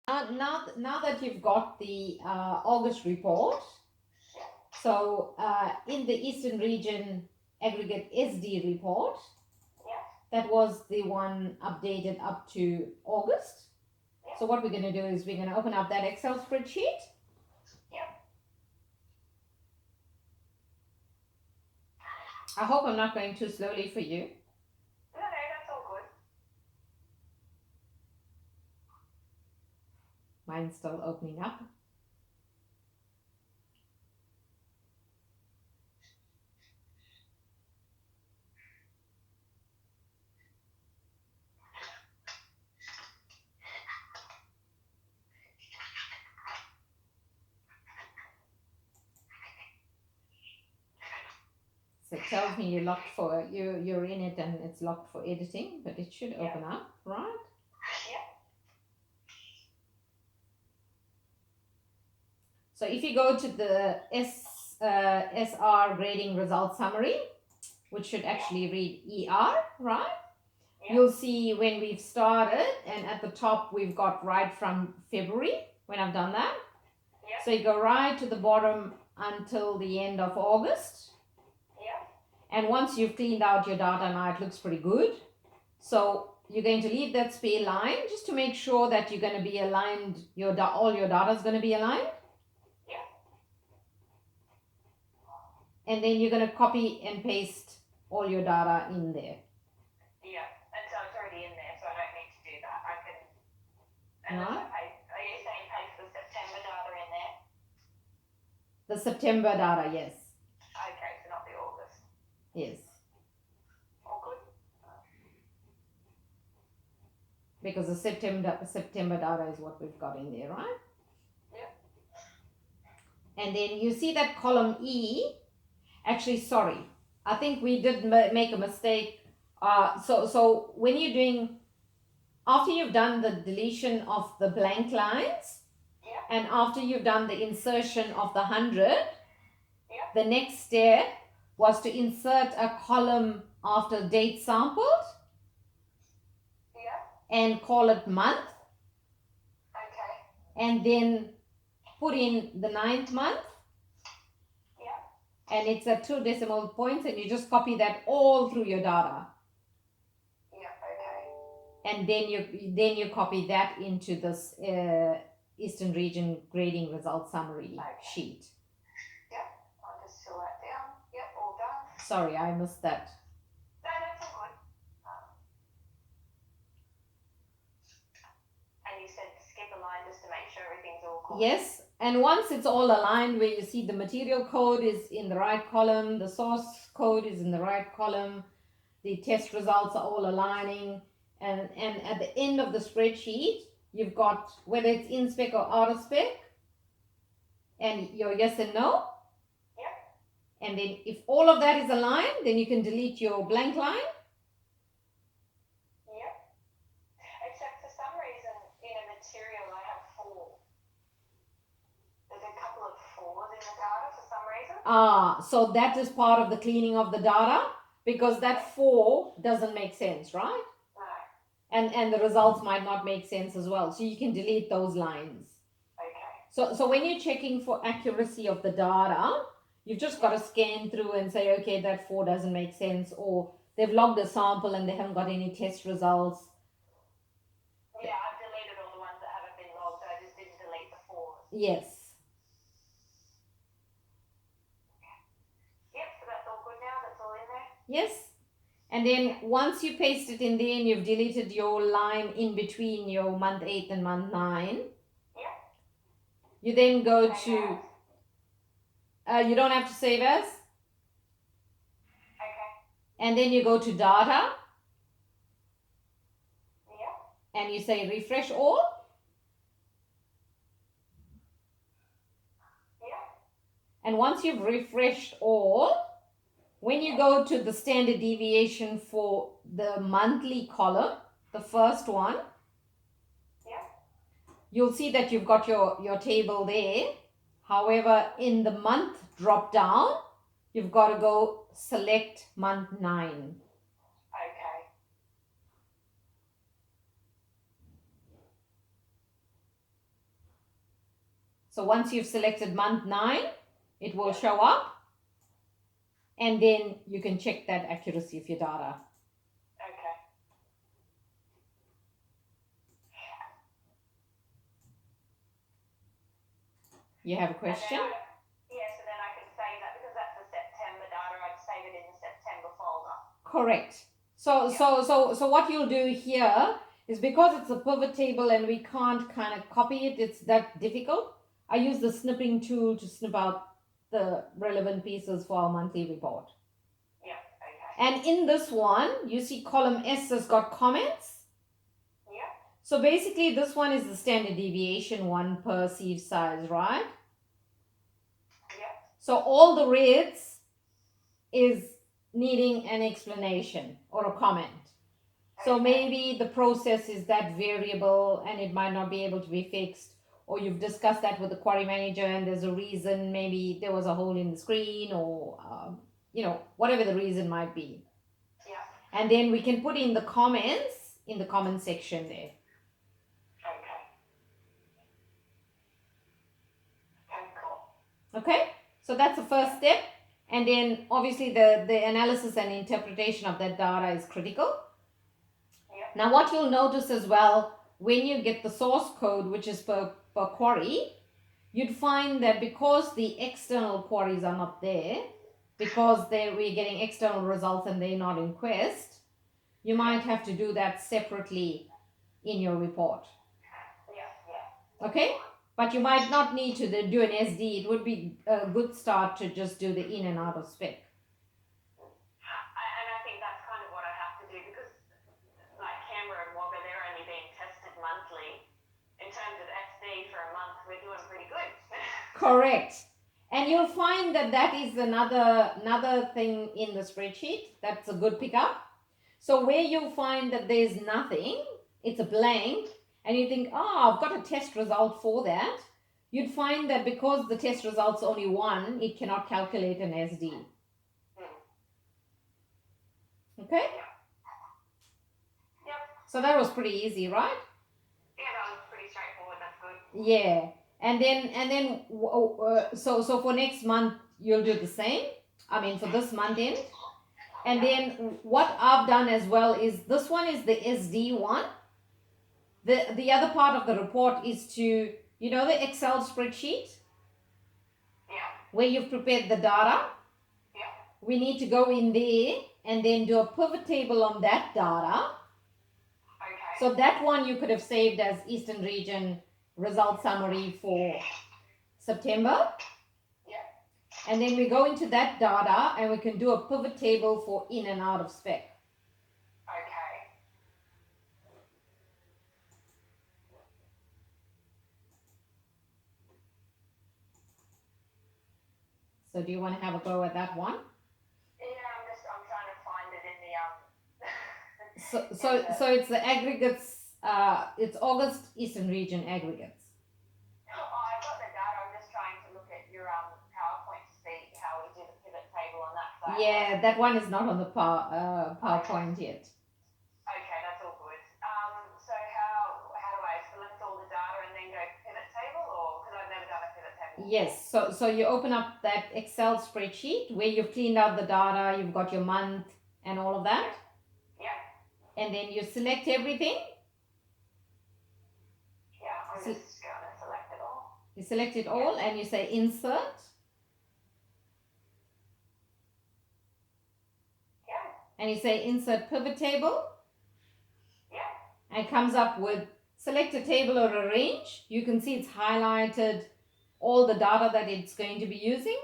Now that you've got the August report, so in the Eastern Region Aggregate SD report, that was the one updated up to August. So what we're going to do is we're going to open up that Excel spreadsheet. I hope I'm not going too slowly for you. No, that's all good. Mine's still opening up. So it tells me you're locked for you're in it and it's locked for editing, but it should open up, right? So if you go to the SR grading result summary, which should actually read ER, right? You'll see when we've started, and at the top we've got right from February when I've done that. So you go right to the bottom until the end of August. And once you've cleaned out your data, now it looks pretty good. So you're going to leave that spare line just to make sure that you're going to be aligned, all your data is going to be aligned. And then you're going to copy and paste all your data in there. And so it's already in there, so I don't need to do that. I can. And right. Are you saying paste the September data in there? The September data, yes. Okay, so not the August. Yes. All good. Because the September data is what we've got in there, right? And then you see that column E. Actually, sorry, I think we did make a mistake. So when you're doing, after you've done the deletion of the blank lines, and after you've done the insertion of the 100, the next step was to insert a column after date sampled, and call it month, and then put in the 9th month, and it's at 2 decimal points, and you just copy that all through your data. And then you copy that into this Eastern Region Grading Result Summary sheet. I'll just fill that down. All done. Sorry, I missed that. No, that's all good. And you said skip a line just to make sure everything's all cool. Yes, and once it's all aligned, where you see the material code is in the right column, the source code is in the right column, the test results are all aligning, and at the end of the spreadsheet, you've got whether it's in spec or out of spec, and your yes and no. And then if all of that is aligned, then you can delete your blank line. Except for some reason in a material I have 4. There's a couple of 4s in the data for some reason. So that is part of the cleaning of the data, because that 4 doesn't make sense, right? No. And the results might not make sense as well. So you can delete those lines. Okay. So when you're checking for accuracy of the data, you've just got to scan through and say, okay, that 4 doesn't make sense, or they've logged a sample and they haven't got any test results. Yeah, I've deleted all the ones that haven't been logged. I just didn't delete the 4s. Yes. So that's all good now. That's all in there. Yes. And then once you paste it in there and you've deleted your line in between your month 8 and month 9, you then go to, you don't have to save as. And then you go to data. And you say refresh all. And once you've refreshed all, when you go to the standard deviation for the monthly column, the first one, you'll see that you've got your table there. However, in the month drop down, you've got to go select month 9. So once you've selected month 9, it will show up, and then you can check that accuracy of your data. Okay. You have a question? So then I can save that because that's the September data. I'd save it in the September folder. Correct. So what you'll do here is, because it's a pivot table and we can't kind of copy it, it's that difficult. I use the snipping tool to snip out the relevant pieces for our monthly report. Yeah, okay. And in this one, you see column S has got comments. Yeah. So basically this one is the standard deviation one per sieve size, right? Yeah. So all the reds is needing an explanation or a comment. So maybe the process is that variable and it might not be able to be fixed, or you've discussed that with the query manager and there's a reason, maybe there was a hole in the screen, or whatever the reason might be. Yeah. And then we can put in the comments in the comment section there. Okay. Okay, cool. Okay, so that's the first step. And then obviously the analysis and interpretation of that data is critical. Yeah. Now what you'll notice as well, when you get the source code, which is per query, you'd find that because the external queries are not there, because we're getting external results and they're not in Quest, you might have to do that separately in your report. Yeah. Okay? But you might not need to do an SD. It would be a good start to just do the in and out of spec. And I think that's kind of what I have to do, because like Canberra and Wagga, they're only being tested monthly. In terms of SD for a month, we're doing pretty good. Correct. And you'll find that is another thing in the spreadsheet. That's a good pickup. So where you'll find that there's nothing, it's a blank, and you think, I've got a test result for that, you'd find that because the test result's only one, it cannot calculate an SD. Okay? Yep. So that was pretty easy, right? Yeah, that was pretty straightforward. That's good. Yeah. And then so for next month, you'll do the same. I mean, for this month end. And then what I've done as well is, this one is the SD one. The other part of the report is to, the Excel spreadsheet? Yeah. Where you've prepared the data. Yeah. We need to go in there and then do a pivot table on that data. Okay. So that one you could have saved as Eastern Region result summary for September. Yeah. And then we go into that data and we can do a pivot table for in and out of spec. Okay. So do you want to have a go at that one? Yeah, I'm trying to find it in the So it's the aggregates, it's August Eastern Region aggregates. I've got the data. I'm just trying to look at your PowerPoint to see how we do the pivot table on that side. Yeah, that one is not on the PowerPoint yet. Okay, that's all good. So how do I select all the data and then go pivot table, or because I've never done a pivot table? Yes, so you open up that Excel spreadsheet where you've cleaned out the data, you've got your month and all of that. Yeah. And then you select everything. Yeah, I'm just going to select it all. You select it all and you say insert. Yeah. And you say insert pivot table. Yeah. And it comes up with select a table or a range. You can see it's highlighted all the data that it's going to be using.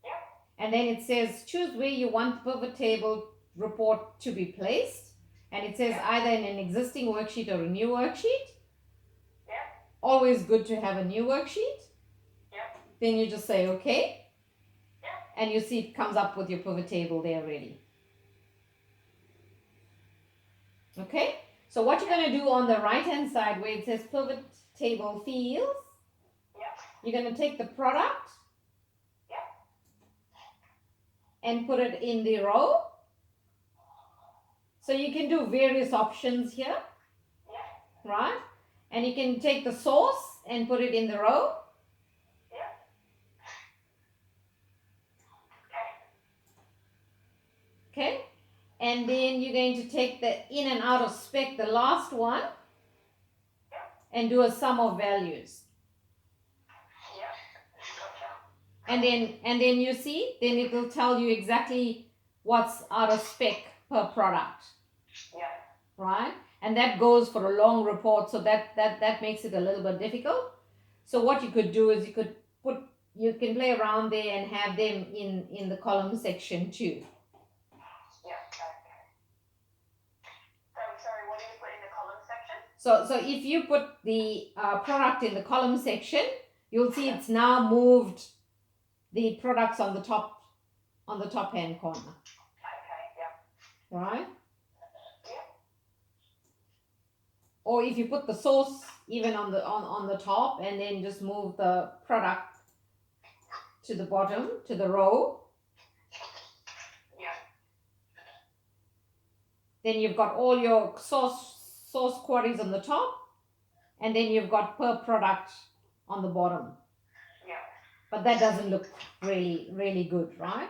Yeah. And then it says choose where you want the pivot table report to be placed. And it says either in an existing worksheet or a new worksheet. Yeah. Always good to have a new worksheet. Yeah. Then you just say okay. Yeah. And you see it comes up with your pivot table there ready. Okay. So what you're going to do on the right hand side where it says pivot table fields, you're going to take the product and put it in the row. So you can do various options here, right? And you can take the source and put it in the row. Okay, and then you're going to take the in and out of spec, the last one, and do a sum of values. Yep. Gotcha. And then you see, then it will tell you exactly what's out of spec per product, Yeah. right? And that goes for a long report, so that makes it a little bit difficult. So what you could do is you can play around there and have them in the column section too. Yeah. Okay. So sorry, what do you put in the column section? So if you put the product in the column section, you'll see it's now moved the products on the top hand corner, Okay. Yep. right? Yep. Or if you put the source even on the top and then just move the product to the bottom, to the row, Yeah. then you've got all your source queries on the top, and then you've got per product on the bottom. Yeah. But that doesn't look really good, right?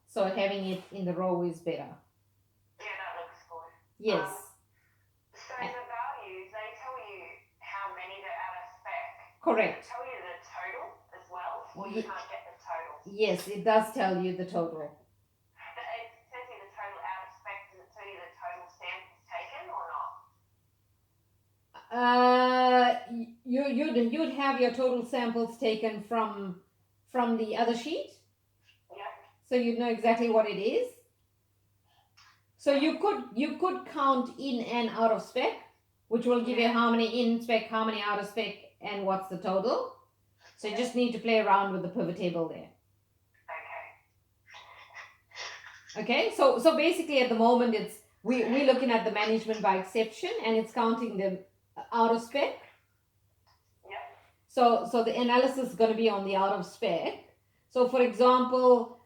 So having it in the row is better. Yeah, that looks good. Yes. So the values, they tell you how many that are out of spec. Correct. Does it tell you the total as well, or you can't get the total? Yes, it does tell you the total. It says you the total out of spec. Does it tell you the total samples taken or not? You'd have your total samples taken from the other sheet, Yeah. so you'd know exactly what it is. So you could count in and out of spec, which will give you how many in spec, how many out of spec, and what's the total. So you just need to play around with the pivot table there. Okay, so basically at the moment we're looking at the management by exception, and it's counting them out of spec. Yep. So the analysis is going to be on the out of spec. So for example,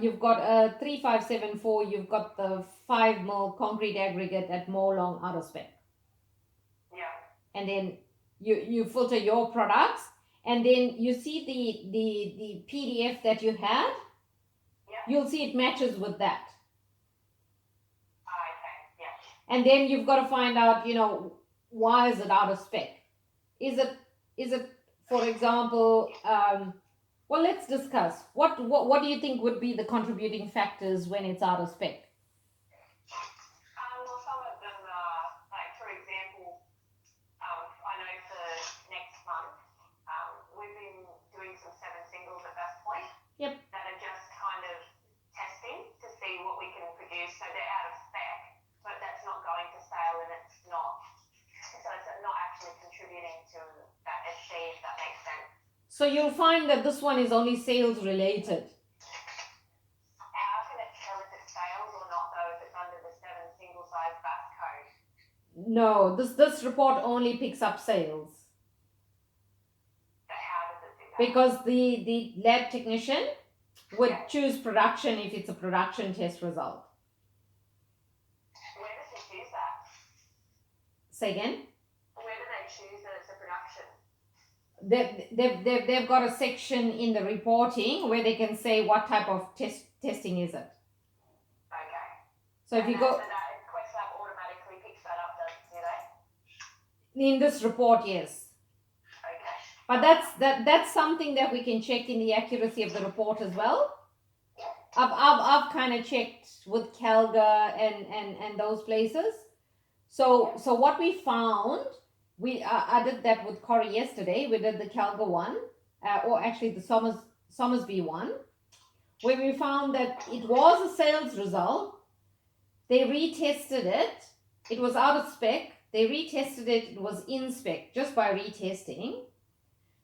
you've got a 3574, you've got the 5 mil concrete aggregate at Molong out of spec. Yeah. And then you filter your products, and then you see the PDF that you had. You'll see it matches with that. Okay, yeah. And then you've got to find out, why is it out of spec? Is it for example, well, let's discuss. What do you think would be the contributing factors when it's out of spec? Well, some of them are, like, for example, I know for next month, we've been doing some 7 singles at Best Point. Yep. That are just kind of testing to see what we can produce. So they're out of spec, but that's not going to sale, and it's not actually contributing to that SC, if that makes sense. So you'll find that this one is only sales related. How can it tell if it's sales or not, though, if it's under the 7 single size BAS code? No, this report only picks up sales. But how does it do that? Because the lab technician would choose production if it's a production test result. Where does he choose that? Say again? Where do they choose that it's a production? They've got a section in the reporting where they can say what type of testing is it. Okay. So if you go So that QuestLab automatically picks that up, do they? in this report, yes. Okay. But that's something that we can check in the accuracy of the report as well. I've kind of checked with Calga and those places. So what we found, I did that with Corey yesterday. We did the Calga one, or actually the Somersby one, where we found that it was a sales result. They retested it. It was out of spec. They retested it. It was in spec just by retesting.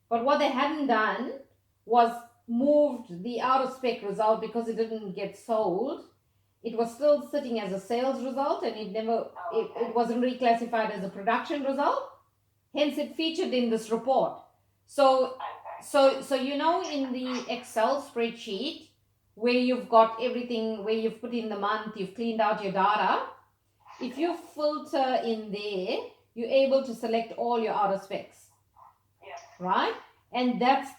But what they hadn't done was moved the out of spec result because it didn't get sold. It was still sitting as a sales result, and it wasn't reclassified as a production result. Hence, it featured in this report. So in the Excel spreadsheet where you've got everything, where you've put in the month, you've cleaned out your data. If you filter in there, you're able to select all your out of specs. Yeah. Right? And that's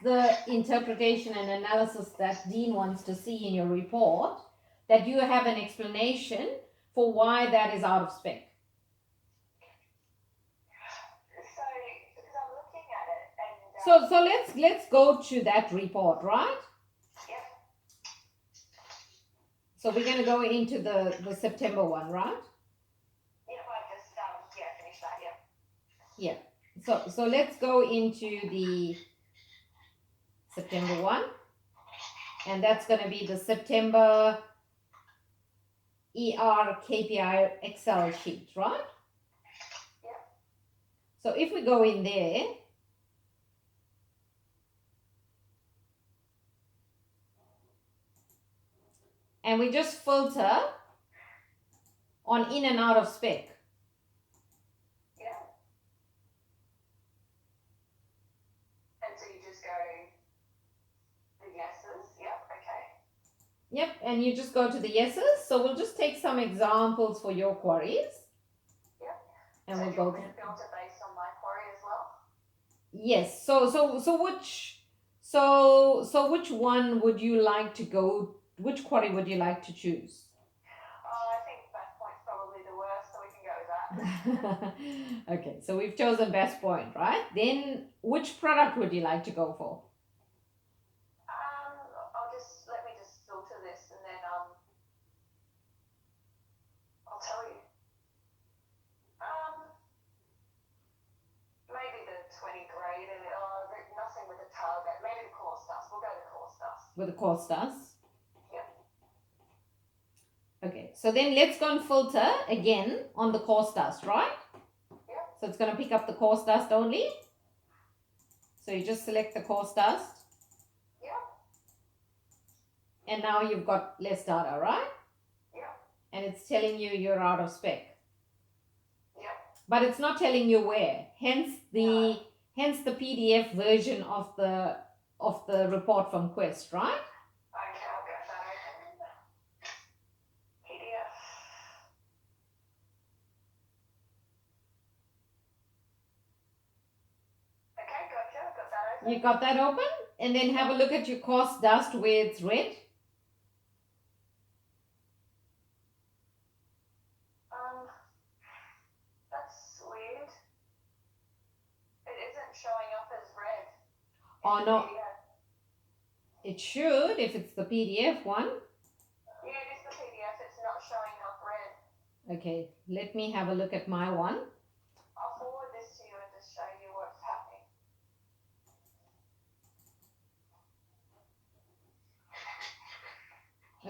the interpretation and analysis that Dean wants to see in your report. that you have an explanation for why that is out of spec. So, because I'm looking at it and... So let's go to that report, right? Yep. So we're going to go into the September one, right? Yep, I just, finished that, yep. Yeah. So let's go into the September one. And that's going to be the September ER KPI Excel sheet, right? Yeah. So if we go in there, and we just filter on in and out of spec. Yeah. And so you just go the yeses, yep, okay. Yep, and you just go to the yeses. So we'll just take some examples for your queries. Yep. And so we'll do you go want me to filter based on my query as well? Yes. So which one would you like to go? Which query would you like to choose? I think best point's probably the worst, so we can go with that. Okay, so we've chosen best point, right? Then which product would you like to go for? Let me just filter this and then I'll tell you. Maybe the 20 grade and nothing with a target. Maybe the core stuff. We'll go the core stuff. With the core stars? Yep. Okay, so then let's go and filter again on the core stars, right? Yep. So it's going to pick up the core stars only. So you just select the core stars. Yep. And now you've got less data, right? Yep. And it's telling you you're out of spec. Yep. But it's not telling you where. Hence the PDF version of the report from Quest, right? Okay, I'll get that open. PDF. Okay, gotcha. Got that open. You got that open? And then have a look at your cost dust where it's red. That's weird. It isn't showing up as red. Oh no, PDF. it should if it's the PDF one. Yeah, it is the PDF. It's not showing up red. Okay, let me have a look at my one. I'll forward this to you and just show you what's happening.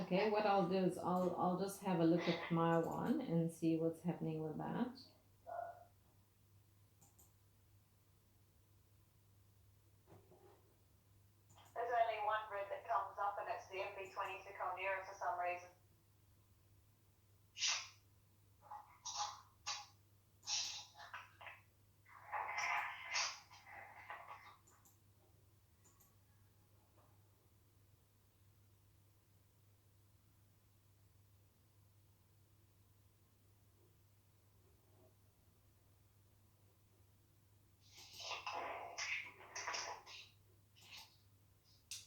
Okay, what I'll do is I'll just have a look at my one and see what's happening with that. There's only one red that comes up and it's the MB20 Seconera for some reason.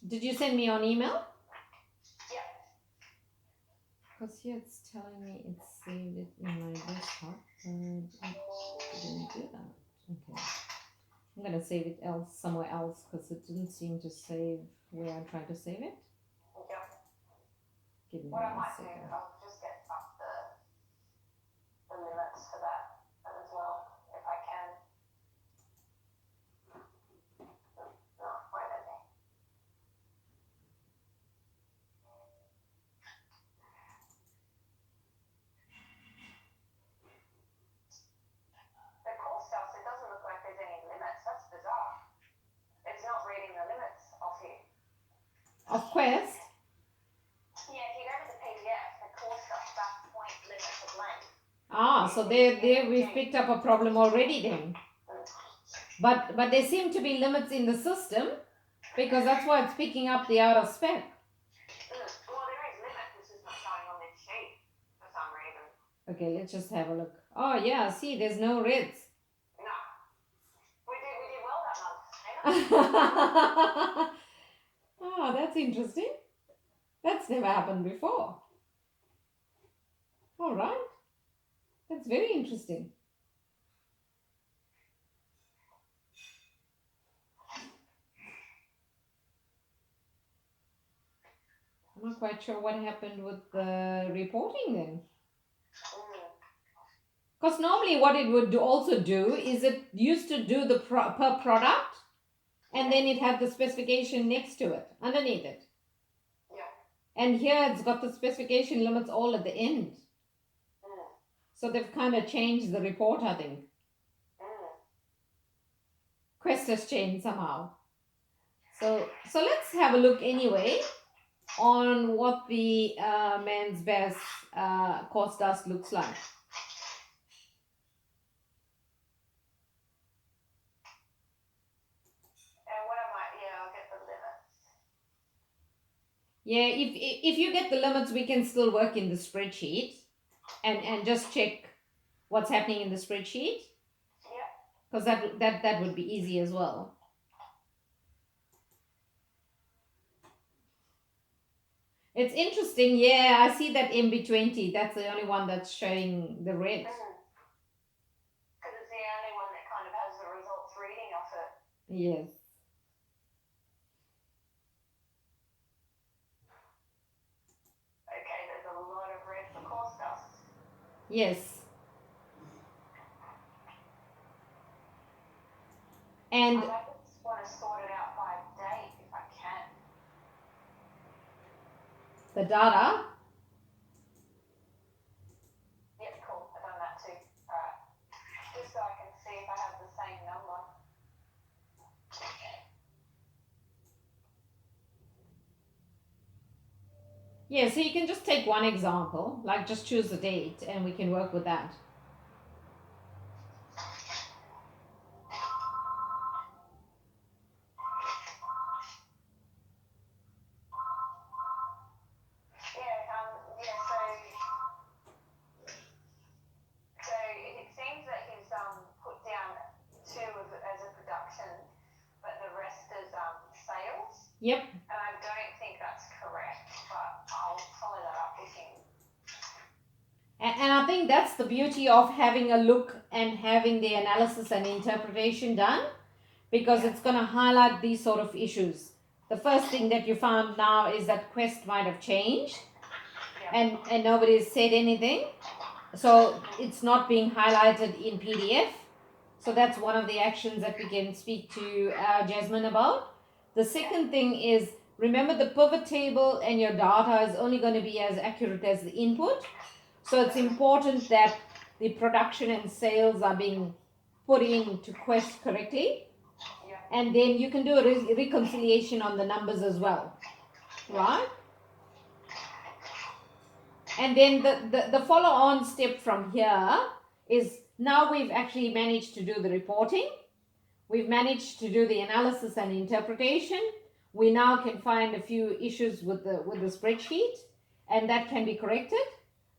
Did you send me on email? Yeah. Because here it's telling me it saved it in my desktop, but it didn't do that. Okay. I'm going to save it somewhere else because it didn't seem to save where I tried to save it. Yeah. Give me What I a might do, second. I'll just get up the limits for that as well, if I can. No, where are they? The core stuff, it doesn't look like there's any limits. That's bizarre. It's not reading the limits off here. Of Quest? Yeah, if you go to the PDF, the core stuff back point limits are blank. Ah, so there we've picked up a problem already then. But there seem to be limits in the system because that's why it's picking up the out of spec. Well, there is limits, it's just not showing on this sheet for some reason. Okay, let's just have a look. Oh yeah, see, there's no reds. No. We did well that month. Oh, that's interesting. That's never happened before. All right. That's very interesting. I'm not quite sure what happened with the reporting then. Because normally what it would also do is it used to do the per product, and then it had the specification next to it, underneath it. Yeah. And here it's got the specification limits all at the end. So they've kind of changed the report, I think. Quest has changed somehow. So let's have a look anyway on what the men's best course dust looks like. And what I might, yeah, I'll get the limits. Yeah, if you get the limits, we can still work in the spreadsheet and just check what's happening in the spreadsheet. Yeah. Because that would be easy as well. It's interesting. Yeah, I see that MB20. That's the only one that's showing the red. Because it's the only one that kind of has the results reading off it. Yes. Okay, there's a lot of red for course dust. Yes. And I just want to sort it out by date if I can. the data. Yep, cool. I've done that too. Alright. Just so I can see if I have the same number. Yeah, so you can just take one example, like just choose the date and we can work with that. So it seems that he's put down 2 as a production, but the rest is sales. Yep. And I don't think that's correct, but I'll follow that up with him. And I think that's the beauty of having a look and having the analysis and interpretation done, because it's going to highlight these sort of issues. The first thing that you found now is that Quest might have changed, and nobody has said anything. So it's not being highlighted in PDF. So that's one of the actions that we can speak to Jasmine about. The second thing is, remember the pivot table and your data is only going to be as accurate as the input. So it's important that the production and sales are being put into Quest correctly. And then you can do a reconciliation on the numbers as well, right? And then the follow-on step from here is, now we've actually managed to do the reporting. We've managed to do the analysis and interpretation. We now can find a few issues with the spreadsheet, and that can be corrected.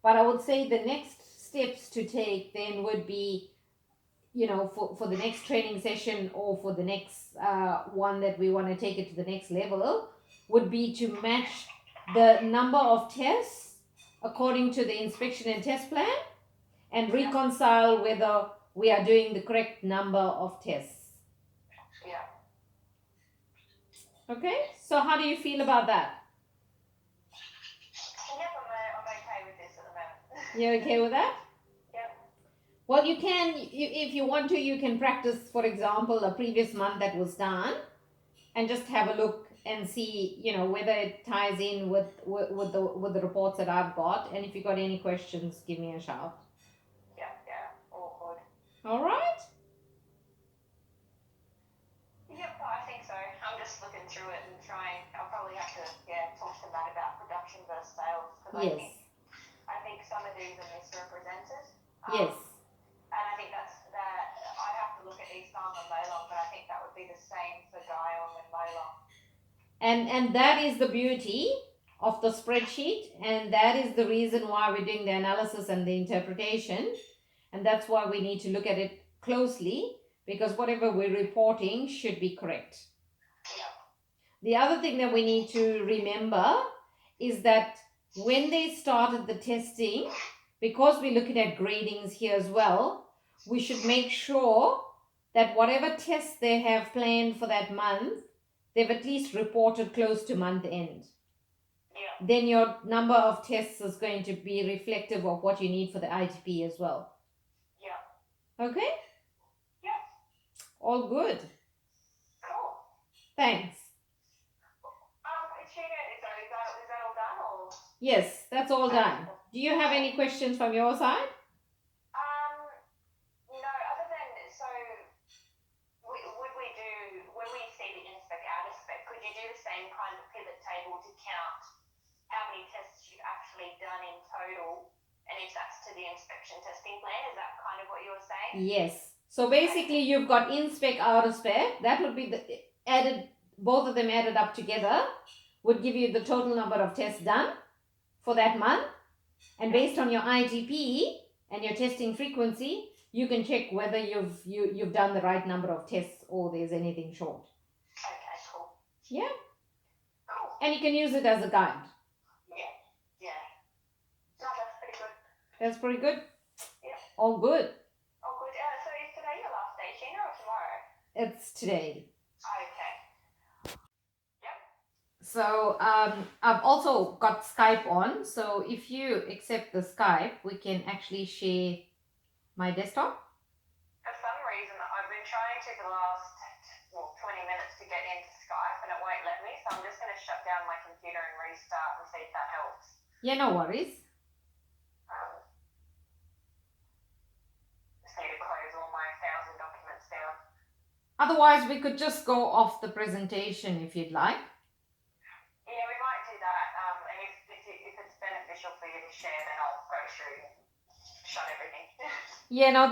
But I would say the next steps to take then would be, you know, for the next training session or for the next one that we want to take it to the next level, would be to match the number of tests according to the inspection and test plan and reconcile whether we are doing the correct number of tests. Yeah. Okay, so how do you feel about that? Yep, I'm okay with this at the moment. You're okay with that? Yep. Well, you can, if you want to, you can practice, for example, a previous month that was done and just have a look and see, you know, whether it ties in with the reports that I've got. And if you got any questions, give me a shout. Yeah, all good. All right. Yep, I think so. I'm just looking through it and trying. I'll probably have to talk to Matt about production versus sales, because Yes. I think some of these are misrepresented. Yes. And I think that I'd have to look at East Farm and Molong, but I think that would be the same for Guyong and Molong. And that is the beauty of the spreadsheet, and that is the reason why we're doing the analysis and the interpretation, and that's why we need to look at it closely, because whatever we're reporting should be correct. Yeah. The other thing that we need to remember is that when they started the testing, because we're looking at gradings here as well, we should make sure that whatever tests they have planned for that month, they've at least reported close to month end. Yeah. Then your number of tests is going to be reflective of what you need for the ITP as well. Yeah. Okay? Yeah. All good. Cool. Thanks. Sheena, is that all done or? Yes, that's all done. Do you have any questions from your side? No, other than, so would we do, when we see the in-spec out of spec, could you do the same kind of pivot table to count how many tests you've actually done in total, and if that's to the inspection testing plan? Is that kind of what you were saying? Yes. So basically you've got in-spec, out-of-spec. That would be the added, both of them added up together would give you the total number of tests done for that month. And based on your IGP and your testing frequency, you can check whether you've done the right number of tests or there's anything short. Okay, cool. Yeah. Cool. And you can use it as a guide. Yeah. No, that's pretty good. That's pretty good. Yeah. All good. Oh, good. So is today your last day, Sheena, or tomorrow? It's today. Okay. So I've also got Skype on. So if you accept the Skype, we can actually share my desktop. For some reason, I've been trying to for the last 20 minutes to get into Skype, and it won't let me. So I'm just going to shut down my computer and restart and see if that helps. Yeah, no worries. Just need to close all my 1,000 documents down. Otherwise, we could just go off the presentation if you'd like. Yeah, we might do that. And if it's beneficial for you to share, then I'll go through and shut everything. Yeah, no,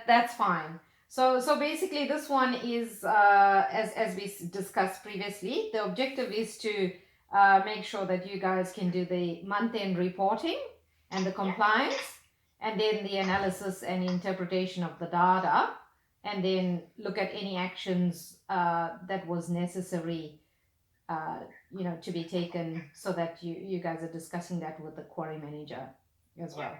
that's fine. So basically, this one is as we discussed previously. The objective is to make sure that you guys can do the month-end reporting and the compliance, and then the analysis and interpretation of the data, and then look at any actions that was necessary. To be taken, so that you guys are discussing that with the quarry manager as well.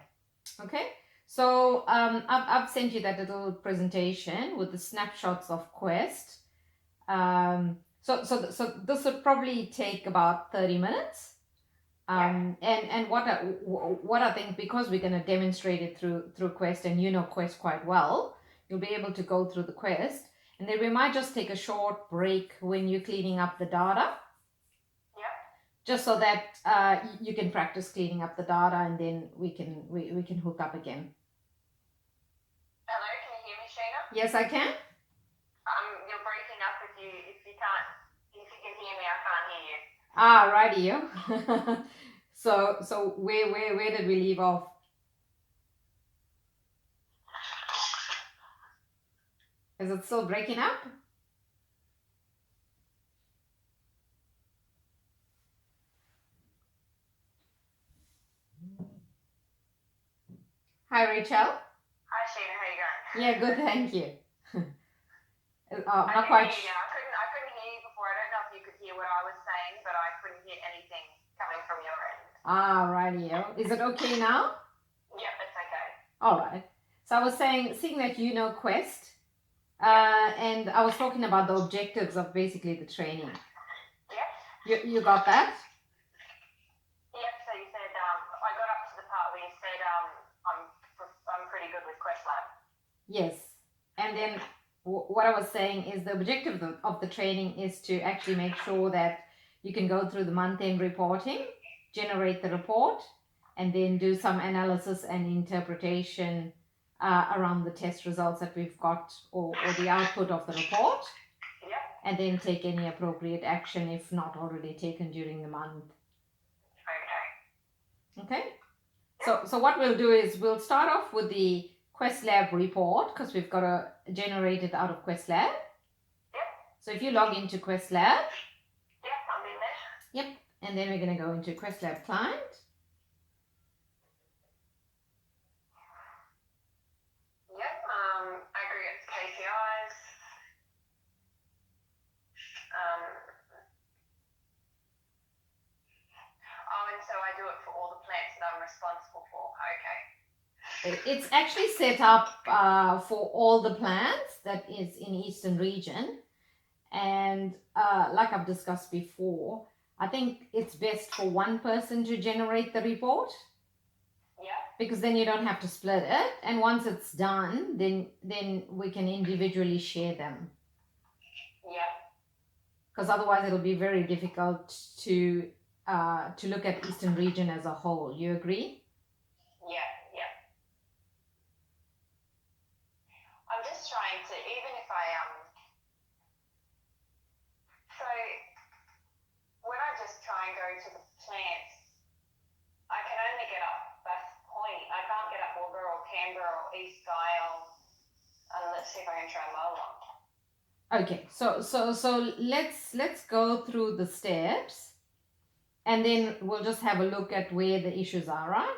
Okay, so I've sent you that little presentation with the snapshots of Quest. So this would probably take about 30 minutes. And what I think, because we're going to demonstrate it through Quest, and you know Quest quite well, you'll be able to go through the Quest, and then we might just take a short break when you're cleaning up the data. Just so that you can practice cleaning up the data, and then we can hook up again. Hello, can you hear me, Sheena? Yes, I can. You're breaking up if you can hear me, I can't hear you. Rightio. So where did we leave off? Is it still breaking up? Hi, Rachel. Hi, Sheena. How you going? Yeah, good. Thank you. I Not quite. I couldn't hear you before. I don't know if you could hear what I was saying, but I couldn't hear anything coming from your end. Rightio. Is it okay now? Yeah, it's okay. All right. So I was saying, seeing that you know Quest, and I was talking about the objectives of basically the training. Yes. You got that? Yep. So you said I got up to the part where you said I'm pretty good with QuestLab. Yes. And then what I was saying is the objective of the training is to actually make sure that you can go through the month-end reporting, generate the report, and then do some analysis and interpretation around the test results that we've got, or the output of the report. Yep. And then take any appropriate action if not already taken during the month. Okay. So what we'll do is we'll start off with the QuestLab report, because we've got to generate it out of QuestLab. Yep. So if you log into QuestLab. Yep, I'm in there. Yep. And then we're going to go into QuestLab client. Yep. Aggregates, KPIs. And so I do it for all the plants that I'm responsible for. Okay. It's actually set up for all the plans that is in Eastern region. And like I've discussed before, I think it's best for one person to generate the report, Yeah. because then you don't have to split it. And once it's done, then we can individually share them. Yeah. Because otherwise it'll be very difficult to look at Eastern region as a whole. You agree? Yeah. Yeah. I'm just trying to, even if I so when I just try and go to the plants, I can only get up Bass Point. I can't get up Wagga or Canberra or East Isle. Let's see if I can try Mola. Okay, so let's go through the steps, and then we'll just have a look at where the issues are, right?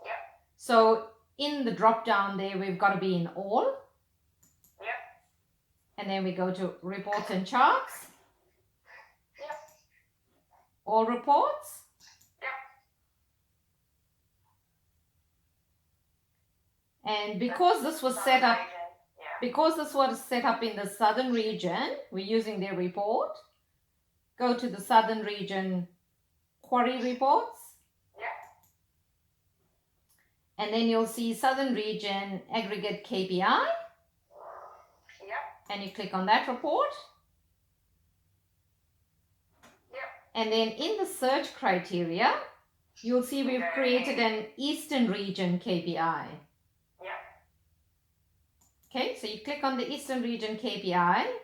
Yep. So in the drop down there, we've got to be in all. Yep. And then we go to reports and charts. Yep. All reports. Yep. And because this was set up, Yeah. because this was set up in the southern region, we're using their report. Go to the southern region quarry reports. Yep. And then you'll see southern region aggregate KPI. Yep. And you click on that report. Yep. And then in the search criteria, you'll see we've created an Eastern region KPI. Yep. Okay, so you click on the Eastern region KPI. Yep.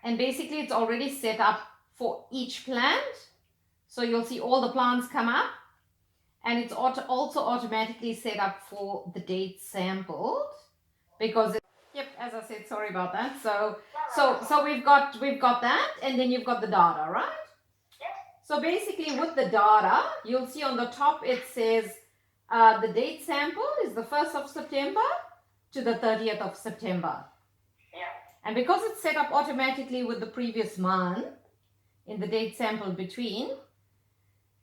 And basically it's already set up for each plant. So you'll see all the plants come up. And it's also automatically set up for the date sampled, because yep, as I said, sorry about that. So we've got that, and then you've got the data, right? Yep. So basically with the data, you'll see on the top it says the date sample is the 1st of September to the 30th of September. Yep. And because it's set up automatically with the previous month in the date sample between,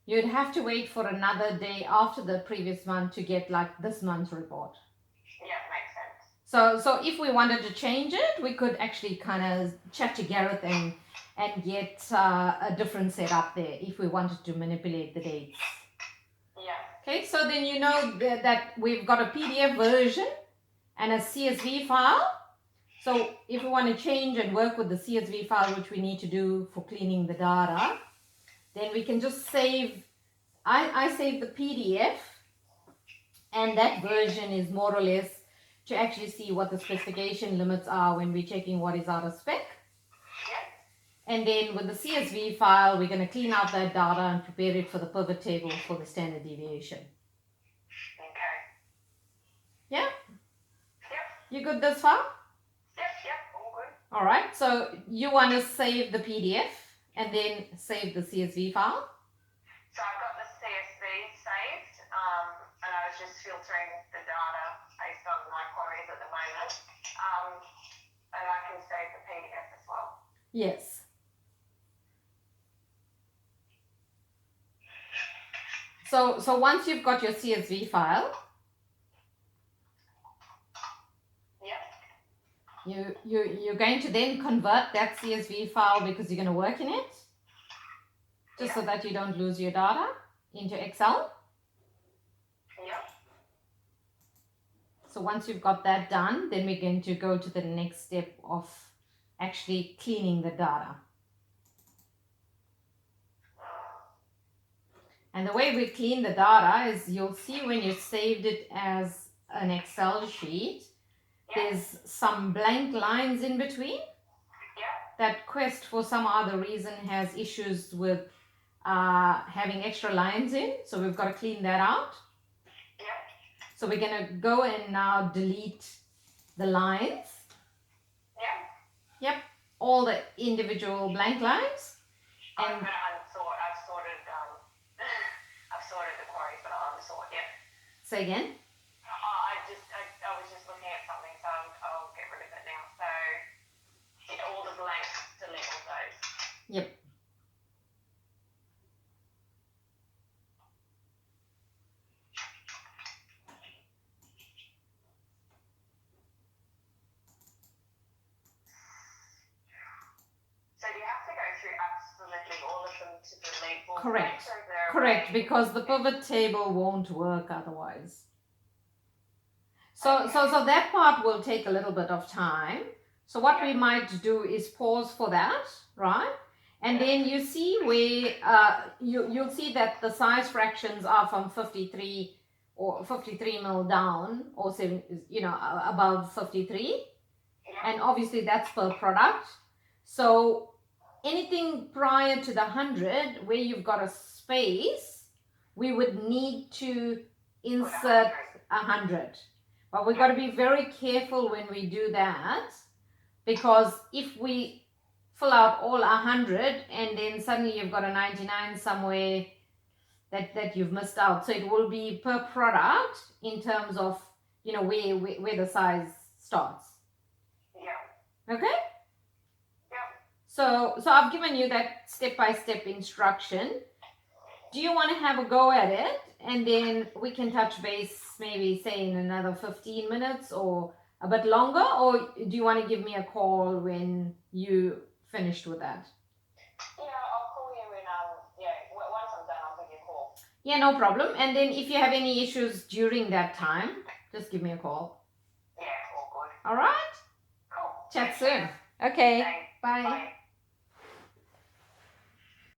you'd have to wait for another day after the previous month to get like this month's report. Yeah, makes sense. So if we wanted to change it, we could actually kind of chat to Gareth and get a different setup there if we wanted to manipulate the dates. Yeah. Okay, so then you know that we've got a PDF version and a CSV file. So if we want to change and work with the CSV file, which we need to do for cleaning the data, then we can just save, I save the PDF, and that version is more or less to actually see what the specification limits are when we're checking what is out of spec. Yep. And then with the CSV file, we're going to clean out that data and prepare it for the pivot table for the standard deviation. Okay. Yeah? Yep. You good this far? Yep. Yep. All good. All right, so you want to save the PDF and then save the CSV file. So I've got the CSV saved, and I was just filtering the data based on my queries at the moment, and I can save the PDF as well. Yes. So once you've got your CSV file, Yep. you're going to then convert that CSV file, because you're going to work in it, just so that you don't lose your data, into Excel. Yep. So once you've got that done, then we're going to go to the next step of actually cleaning the data. And the way we clean the data is, you'll see when you saved it as an Excel sheet, there's some blank lines in between. Yep. That Quest, for some other reason, has issues with having extra lines in. So we've got to clean that out. Yep. So we're going to go and now delete the lines. Yep. Yep, all the individual blank lines. I'm And going to unsort. I've sorted the queries, but I'll unsort. Yep. say again. I was just looking at something, so I'll get rid of it now. So all the blanks, delete all those. Yep. them to delete more Correct. space, or is there a Correct, way- because the pivot table won't work otherwise. So that part will take a little bit of time. So what we might do is pause for that, right? And then you see where you'll see that the size fractions are from 53 or 53 mil down, or above 53, and obviously that's per product. So anything prior to the 100 where you've got a space, we would need to insert 100. But we've got to be very careful when we do that, because if we fill out all 100 and then suddenly you've got a 99 somewhere that you've missed out. So it will be per product in terms of, where the size starts. Yeah. Okay? Yeah. So I've given you that step-by-step instruction. Do you want to have a go at it? And then we can touch base maybe say in another 15 minutes or a bit longer, or do you want to give me a call when you finished with that? Yeah, I'll call you when once I'm done, I'll give you a call. Yeah, no problem. And then if you have any issues during that time, just give me a call. Yeah, all good. All right? Cool. Chat soon. Okay. Thanks. Bye. Bye.